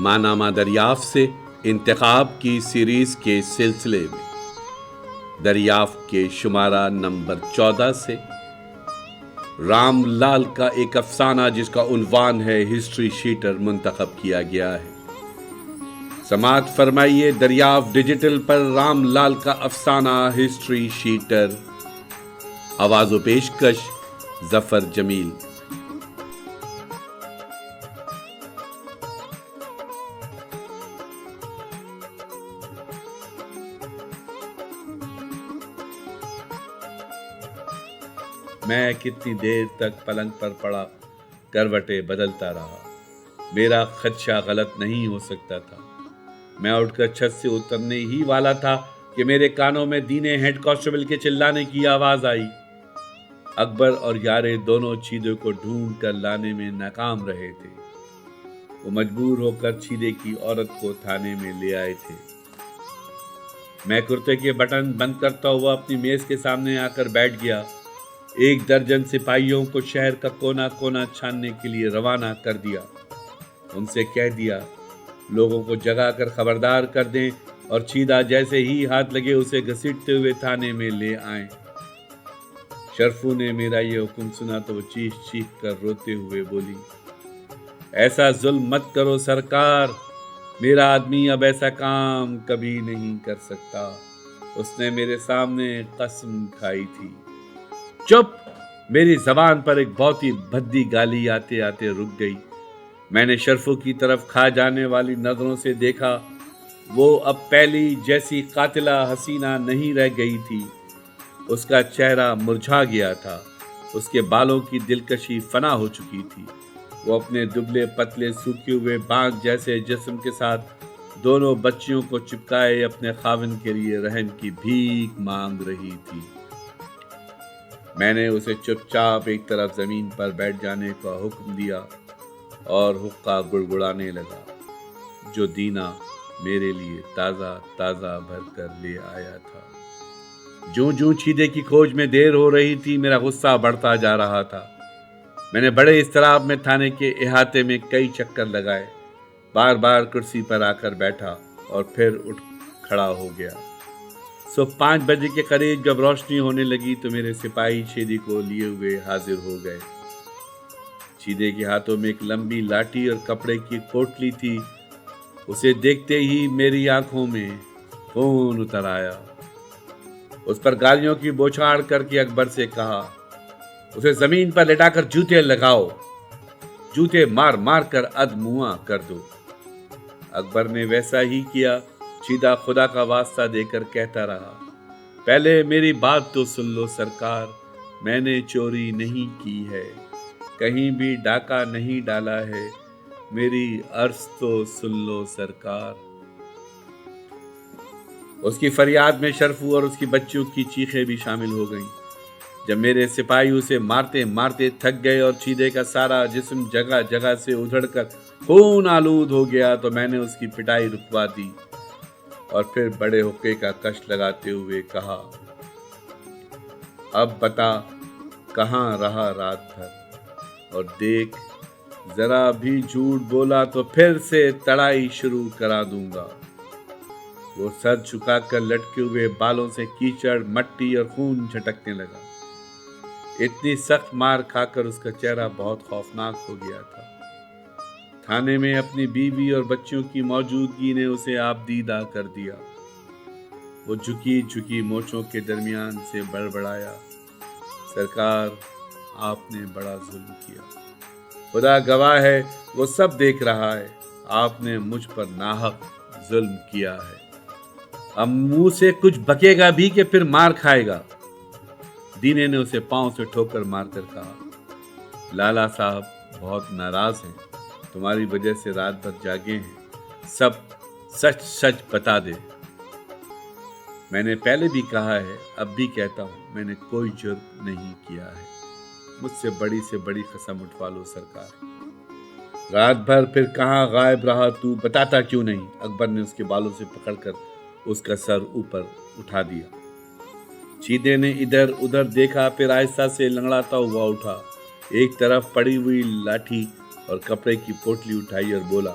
ماہنامہ دریافت سے انتخاب کی سیریز کے سلسلے میں دریافت کے شمارہ نمبر 14 سے رام لال کا ایک افسانہ جس کا عنوان ہے ہسٹری شیٹر منتخب کیا گیا ہے۔ سماعت فرمائیے دریافت ڈیجیٹل پر رام لال کا افسانہ ہسٹری شیٹر۔ آواز و پیشکش ظفر جمیل۔ میں کتنی دیر تک پلنگ پر پڑا کروٹیں بدلتا رہا۔ میرا خدشہ غلط نہیں ہو سکتا تھا۔ میں اٹھ کر چھت سے اترنے ہی والا تھا کہ میرے کانوں میں دینے ہیڈ کانسٹیبل کے چلانے کی آواز آئی۔ اکبر اور یارے دونوں چیدے کو ڈھونڈ کر لانے میں ناکام رہے تھے۔ وہ مجبور ہو کر چیدے کی عورت کو تھانے میں لے آئے تھے۔ میں کرتے کے بٹن بند کرتا ہوا اپنی میز کے سامنے آ کر بیٹھ گیا۔ 1 درجن سپاہیوں کو شہر کا کونا کونا چھاننے کے لیے روانہ کر دیا۔ ان سے کہہ دیا لوگوں کو جگا کر خبردار کر دیں اور چیدہ جیسے ہی ہاتھ لگے اسے گھسیٹتے ہوئے تھانے میں لے آئیں۔ شرفو نے میرا یہ حکم سنا تو وہ چیخ چیخ کر روتے ہوئے بولی، ایسا ظلم مت کرو سرکار، میرا آدمی اب ایسا کام کبھی نہیں کر سکتا، اس نے میرے سامنے قسم کھائی تھی۔ چپ! میری زبان پر ایک بہت ہی بھدی گالی آتے آتے رک گئی۔ میں نے شرفو کی طرف کھا جانے والی نظروں سے دیکھا۔ وہ اب پہلی جیسی قاتلہ حسینہ نہیں رہ گئی تھی۔ اس کا چہرہ مرجھا گیا تھا۔ اس کے بالوں کی دلکشی فنا ہو چکی تھی۔ وہ اپنے دبلے پتلے سوکھے ہوئے بانگ جیسے جسم کے ساتھ دونوں بچیوں کو چپکائے اپنے خاوند کے لیے رحم کی بھیک مانگ رہی تھی۔ میں نے اسے چپ چاپ ایک طرف زمین پر بیٹھ جانے کا حکم دیا اور حقہ گڑگڑانے لگا جو دینا میرے لیے تازہ تازہ بھر کر لے آیا تھا۔ جوں چیدے کی کھوج میں دیر ہو رہی تھی میرا غصہ بڑھتا جا رہا تھا۔ میں نے بڑے اضطراب میں تھانے کے احاطے میں کئی چکر لگائے، بار بار کرسی پر آ کر بیٹھا اور پھر اٹھ کھڑا ہو گیا۔ صبح 5 بجے کے قریب جب روشنی ہونے لگی تو میرے سپاہی چیدی کو لیے ہوئے حاضر ہو گئے۔ چیدے کے ہاتھوں میں ایک لمبی لاٹھی اور کپڑے کی پوٹلی تھی۔ اسے دیکھتے ہی میری آنکھوں میں خون اتر آیا۔ اس پر گالیوں کی بوچھاڑ کر کے اکبر سے کہا، اسے زمین پر لٹا کر جوتے لگاؤ، جوتے مار مار کر ادمواں کر دو۔ اکبر نے ویسا ہی کیا۔ چیدہ خدا کا واسطہ دے کر کہتا رہا، پہلے میری بات تو سن لو سرکار، میں نے چوری نہیں کی ہے، کہیں بھی ڈاکہ نہیں ڈالا ہے، میری عرض تو سن لو سرکار۔ اس کی فریاد میں شرفو اور اس کی بچیوں کی چیخیں بھی شامل ہو گئیں۔ جب میرے سپاہی اسے مارتے مارتے تھک گئے اور چیدے کا سارا جسم جگہ جگہ سے ادھڑ کر خون آلود ہو گیا تو میں نے اس کی پٹائی رکوا دی اور پھر بڑے حقے کا کش لگاتے ہوئے کہا، اب بتا کہاں رہا رات بھر، اور دیکھ ذرا بھی جھوٹ بولا تو پھر سے تڑائی شروع کرا دوں گا۔ وہ سر جھکا کر لٹکے ہوئے بالوں سے کیچڑ، مٹی اور خون جھٹکنے لگا۔ اتنی سخت مار کھا کر اس کا چہرہ بہت خوفناک ہو گیا تھا۔ تھانے میں اپنی بیوی اور بچیوں کی موجودگی نے اسے آپ دیدہ کر دیا۔ وہ جھکی جھکی مونچھوں کے درمیان سے بڑبڑایا، سرکار آپ نے بڑا ظلم کیا، خدا گواہ ہے وہ سب دیکھ رہا ہے، آپ نے مجھ پر ناحق ظلم کیا ہے۔ اب منہ سے کچھ بکے گا بھی کہ پھر مار کھائے گا؟ دینے نے اسے پاؤں سے ٹھوکر مار کر کہا، لالا صاحب بہت ناراض ہیں، تمہاری وجہ سے رات بھر جاگے ہیں، سب سچ سچ بتا دے۔ میں نے پہلے بھی کہا ہے، اب بھی کہتا ہوں، میں نے کوئی جرم نہیں کیا ہے، مجھ سے بڑی قسم اٹھوا لو سرکار۔ رات بھر پھر کہاں غائب رہا تو، بتاتا کیوں نہیں؟ اکبر نے اس کے بالوں سے پکڑ کر اس کا سر اوپر اٹھا دیا۔ چیدے نے ادھر ادھر دیکھا، پھر آہستہ سے لنگڑاتا ہوا اٹھا، ایک طرف پڑی ہوئی لاٹھی اور کپڑے کی پوٹلی اٹھائی اور بولا،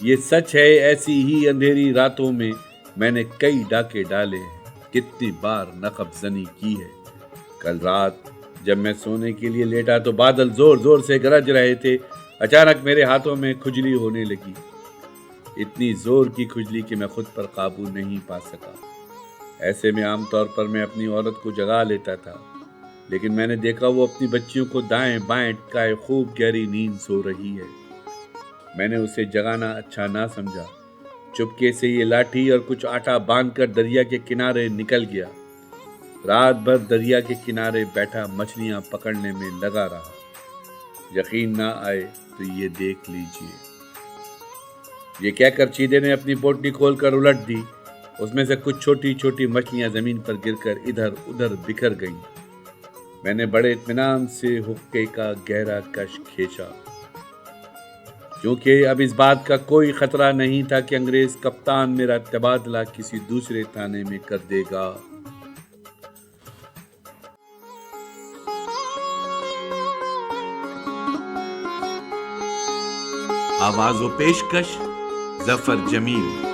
یہ سچ ہے، ایسی ہی اندھیری راتوں میں میں نے کئی ڈاکے ڈالے ہیں، کتنی بار نقب زنی کی ہے۔ کل رات جب میں سونے کے لیے لیٹا تو بادل زور زور سے گرج رہے تھے۔ اچانک میرے ہاتھوں میں کھجلی ہونے لگی، اتنی زور کی کھجلی کہ میں خود پر قابو نہیں پا سکا۔ ایسے میں عام طور پر میں اپنی عورت کو جگا لیتا تھا، لیکن میں نے دیکھا وہ اپنی بچیوں کو دائیں بائیں ٹکائے خوب گہری نیند سو رہی ہے۔ میں نے اسے جگانا اچھا نہ سمجھا، چپکے سے یہ لاٹھی اور کچھ آٹا باندھ کر دریا کے کنارے نکل گیا۔ رات بھر دریا کے کنارے بیٹھا مچھلیاں پکڑنے میں لگا رہا۔ یقین نہ آئے تو یہ دیکھ لیجئے۔ یہ کہہ کر چیدے نے اپنی پوٹلی کھول کر الٹ دی، اس میں سے کچھ چھوٹی چھوٹی مچھلیاں زمین پر گر کر ادھر ادھر بکھر گئیں۔ میں نے بڑے اطمینان سے حقے کا گہرا کش کھینچا، کیونکہ اب اس بات کا کوئی خطرہ نہیں تھا کہ انگریز کپتان میرا تبادلہ کسی دوسرے تھانے میں کر دے گا۔ آواز و پیشکش ظفر جمیل۔